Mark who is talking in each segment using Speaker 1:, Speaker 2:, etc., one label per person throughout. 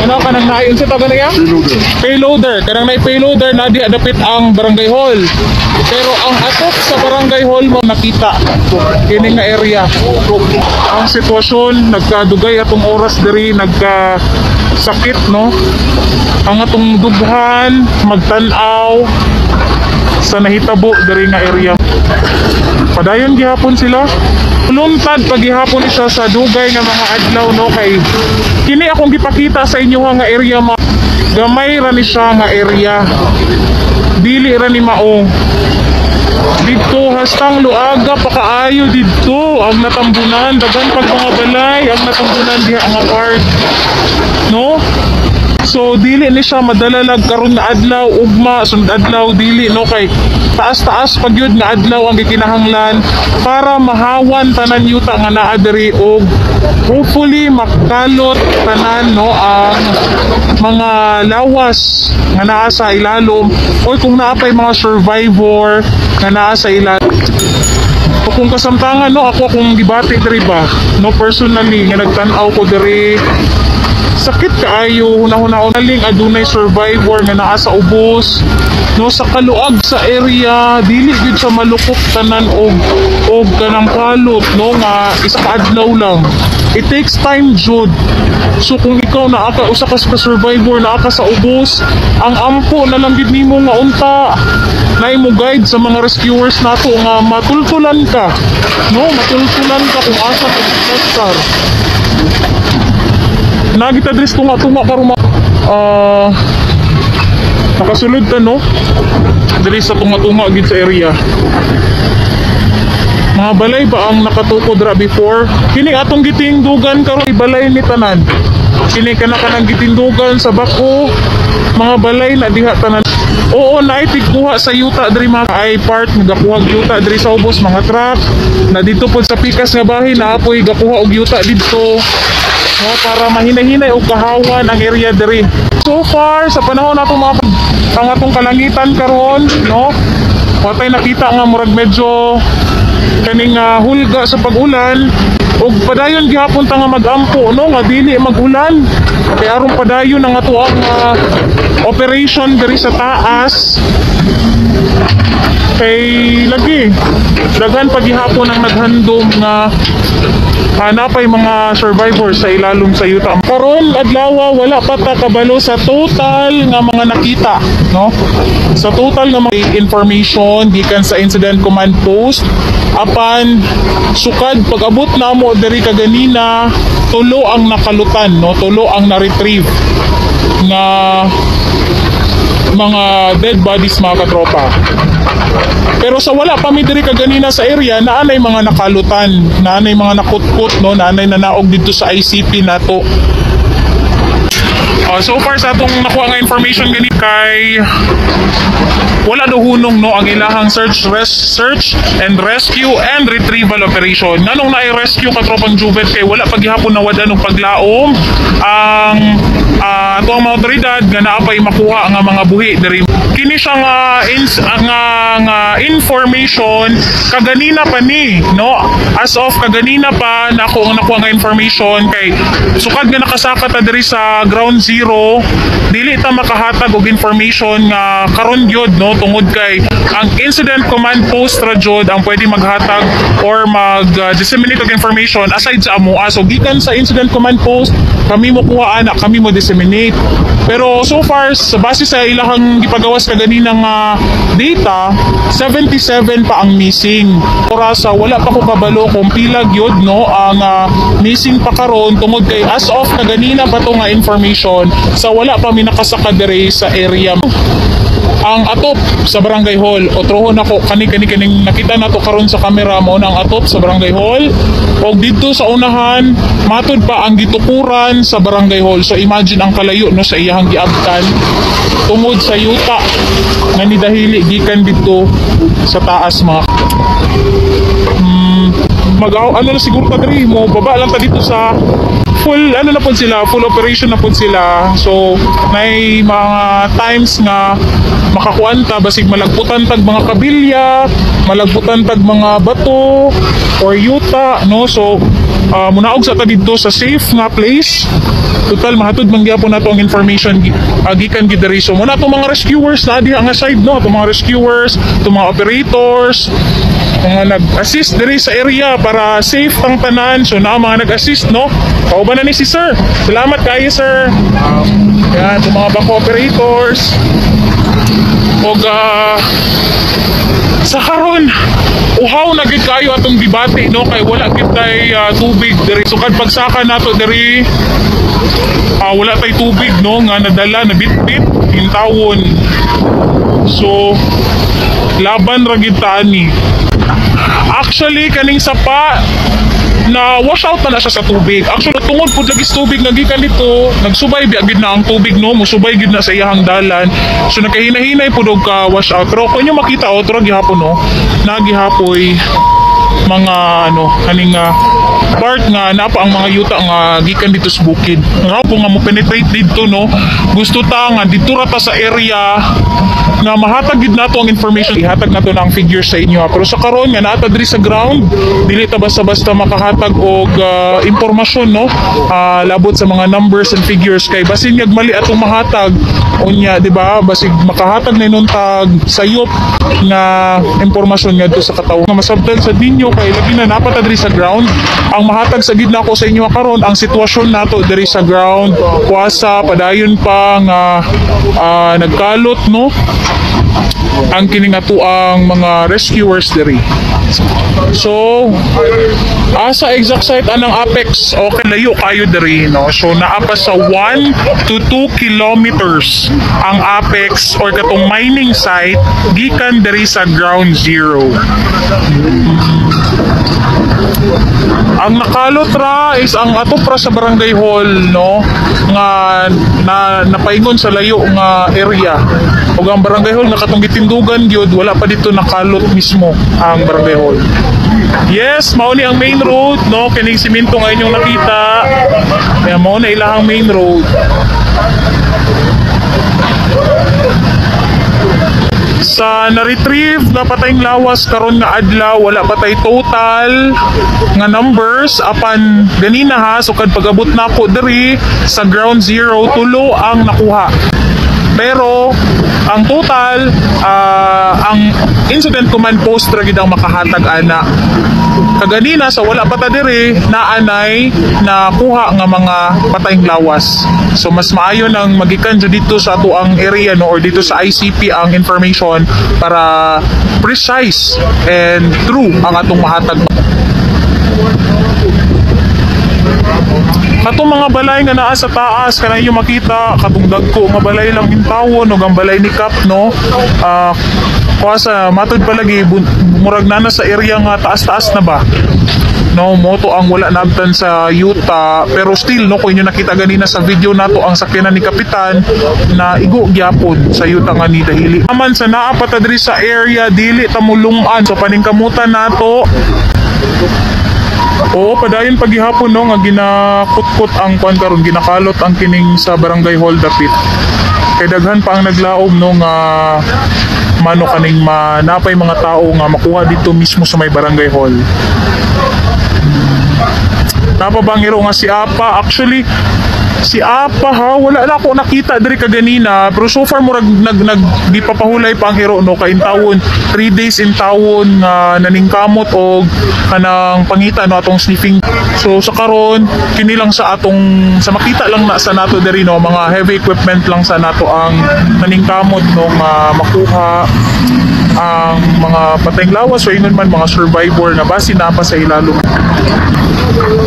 Speaker 1: Ano kanang naayon sa taga niya? Payloader. Kanang may payloader na di adapit ang barangay hall. Pero ang atop sa barangay hall mo nakita kini nga area. Ang sitwasyon nagkadugay atong oras diri nagkasakit no. Ang atong dughan magtan-aw sa nahitabo diri nga area. Padayon gihapon sila. Luntad paghihapon siya sa dugay nga mga adlaw no kay kini akong gipakita sa inyo nga area gamay ra ni siya nga area. Dili ra ni mao. Dito hastang luaga pa kaayo dito ang natambunan dagan pag mga balay ang natambunan diha nga part no. So dili ni siya madalalag karon na adlaw ugma sunod adlaw dili no kay taas-taas pag yun nga adlaw ang gikinahanglan para mahawan tanan yuta nga naa diri og hopefully makalot tanan no ang mga lawas nga naa sa ilalom o kung naapay mga survivor nga naa sa ilalom. O kung kasamtangan no ako kung gibati diri ba no personally nga nagtan-aw ko diri sakit kaayo hunahuna naling adunay survivor nga naa sa ubos no sa kaluag sa area dili gyud sa malukop tanan og kanang kalot no nga isa ka adlaw lang. It takes time jud. So kung ikaw naa ka usa ka survivor naa ka sa ubos ang ampo na lang gid nimo nga unta na mo guide sa mga rescuers nato nga matultulan ka no matultulan ka kung asa ka star. Nagita dres tunga-tunga karon nakasulod ta no diri sa tunga-tunga gid sa area. Mga balay ba ang nakatukod ra before? Kini atong gitingdugan karon balay ni tanan. Kini kanang gitindugan sa bako mga balay na diha tanan. Oo, naitigkuha sa yuta diri mga ay part nagakuha yuta diri sa ubos mga truck na dito pod sa pikas nga bahin na apoy gakuha og yuta dito. No, para mahinay-hinay og kahawan ang area diri. So far sa panahon nato mga ang atong kalangitan karon no watay nakita nga murag medyo kaning hulga sa pag-ulan ug padayon gihapon ta nga magampo no nga dili mag-ulan kay aron padayon ang ato ang operation diri sa taas kay lagi dagan paghihapon ang naghandom nga hanapay mga survivors sa ilalom sa yuta. Karon adlaw wala pa ta kabalo sa total nga mga nakita no sa total nga mga information gikan sa incident command post apan sukad pag-abot namo diri kaganina tulo ang nakalutan no tulo ang na-retrieve nga mga dead bodies mga katropa. Pero sa wala pa mi diri kaganina sa area naanay mga nakalutan, naanay mga nakutkot no, naanay nanaog dito sa ICP nato. So far sa atong nakuha nga information gani kay wala do hunong no ang ilahang search and rescue and retrieval operation. Nganong na i-rescue katropang Juvet kay wala paghihapon na wala ng paglaom ang ato ang mga otoridad nga naapay makuha nga mga buhi diri. Kini siya nga information kaganina pa ni no as of kaganina pa nako ang nakuha nga information kay sukad nga nakasaka ta diri sa ground zero dili ta makahatag og information nga karon gyud no tungod kay ang incident command post ra jud ang pwede maghatag or mag-disseminate og information aside sa amo so gikan sa incident command post kami mo kuha ana kami mo disseminate pero so far sa base sa ilahang gipagawas kaganina nga data 77 pa ang missing ora sa wala pa ko kabalo kung pila gyud no ang missing pa karon tungod kay as of kaganina pa to nga information sa wala pa mi nakasaka diri sa area. Ang atop sa barangay hall otrohon ako kaning nakita nato karon sa camera mo na ang atop sa barangay hall og dito sa unahan matud pa ang gitukuran sa barangay hall. So imagine ang kalayo no sa iyang giabtan tungod sa yuta nga nidahili gikan dito sa taas mga ano na siguro ta diri mo baba lang ta dito sa full ano na po sila, full operation na po sila. So may mga times nga makakuan ta basig malagputan tag mga kabilya, malagputan tag mga bato or yuta no. So munaog sa ta dito sa safe nga place. Total mahatod man gyapon nato ang information gikan gid diri. So muna itong mga rescuers na diha nga side, no, itong mga rescuers, itong mga operators, mga nag-assist diri sa area para safe ang tanan. So na mga nag-assist, no. Kauban na ni si sir. Salamat kayo sir. Yan, itong mga bako operators. Og sa karon uhaw na gid kayo atong debate, no, kay wala gid tay tubig diri. So kad pagsaka nato diri wala tay tubig, no, nga nadala na bit-bit in tawon. So laban ra gid ta ani. Actually kaning sapa na wash out na siya sa tubig. Actually tungod pud lagi sa tubig nagikan dito, nagsubay biagid na ang tubig, no, musubay gid na sa iyahang dalan. So nakahinahinay pud og ka wash out. Pero kung inyo makita otro gihapon, no, nagihapoy mga kaning part nga napa ang mga yuta nga gikan dito sa bukid. Nga po nga mo penetrate dito, no, gusto ta nga dito ra ta sa area nga mahatag gid nato ang information, ihatag nato na ang figures sa inyo. Pero sa karon nga naata diri sa ground, dili ta basta-basta makahatag og impormasyon, no, labot sa mga numbers and figures kay basin yag mali atong mahatag unya, di ba, basig makahatag na inuntag sayop nga impormasyon ngadto sa katawo nga masabtan sa ninyo kay labi na napata diri sa ground. Ang mahatag sa gid nako sa inyo karon ang sitwasyon nato diri sa ground, kuwasa padayon pa nga nagkalot, no, ang kining ato ang mga rescuers diri. So sa exact site anang apex, okay, layo kayo diri, no. So naapa sa 1 to 2 kilometers ang apex or katong mining site gikan diri sa ground zero. Ang nakalot ra is ang ato pra sa barangay hall, no, nga napaingon sa layo nga area. Ug ang barangay hall nakatong gitindugan gyud, wala pa dito nakalot mismo ang barangay hall. Yes, mao ni ang main road, no, kining simento nga inyong nakita. Kaya mao na ilahang main road. Sa na-retrieve na patayng lawas karon nga adlaw, wala patay total nga numbers apan ganina, ha. So kad pag-abot nako diri sa ground zero, tulo ang nakuha. Pero ang total ang incident command post ra gid ang makahatag ana. Kaganina sa wala pa ta diri naanay nakuha nga mga patayng lawas. So mas maayo nang magikan dito sa ato ang area, no, or dito sa ICP ang information para precise and true ang atong mahatag. Katong mga balay nga naa sa taas kanay yung makita, katong dagko nga balay lang in tawon o ang balay ni Kap, no, kuwasa matod palagi murag na sa area nga taas-taas na ba, no, moto ang wala nabtan sa yuta. Pero still, no, kung inyo nakita ganina sa video nato ang sakyanan ni Kapitan na igo gyapon sa yuta nga ni dahili naman sa naa pa ta diri sa area, dili ta mulungan. So paningkamutan nato. Oo, padayon paghihapon, no, nga ginakutkot ang kwan karon, ginakalot ang kining sa barangay hall dapit. Kay daghan pa ang naglaom, no, nga mano kaning manapay mga tao nga makuha dito mismo sa may barangay hall. Napabangiro nga si Apa. Actually si Apa, ha, wala na ako nakita diri kaganina, pero so far murag nagdipapahulay pa ang hero, no, kay in tawon 3 days in tawon nga naningkamot og kanang pangita, no, atong sniffing. So sa karon kini lang sa atong sa makita lang na sa nato diri, no, mga heavy equipment lang sa nato ang naningkamot, no, makuha ang mga patayng lawas o ingon man mga survivor nga basi na pa sa ilalom.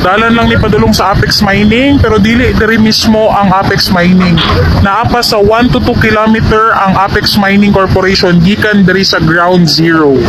Speaker 1: Dalan lang ni padulong sa Apex Mining, pero dili diri mismo ang Apex Mining. Naapa sa 1 to 2 kilometer ang Apex Mining Corporation gikan diri sa ground zero.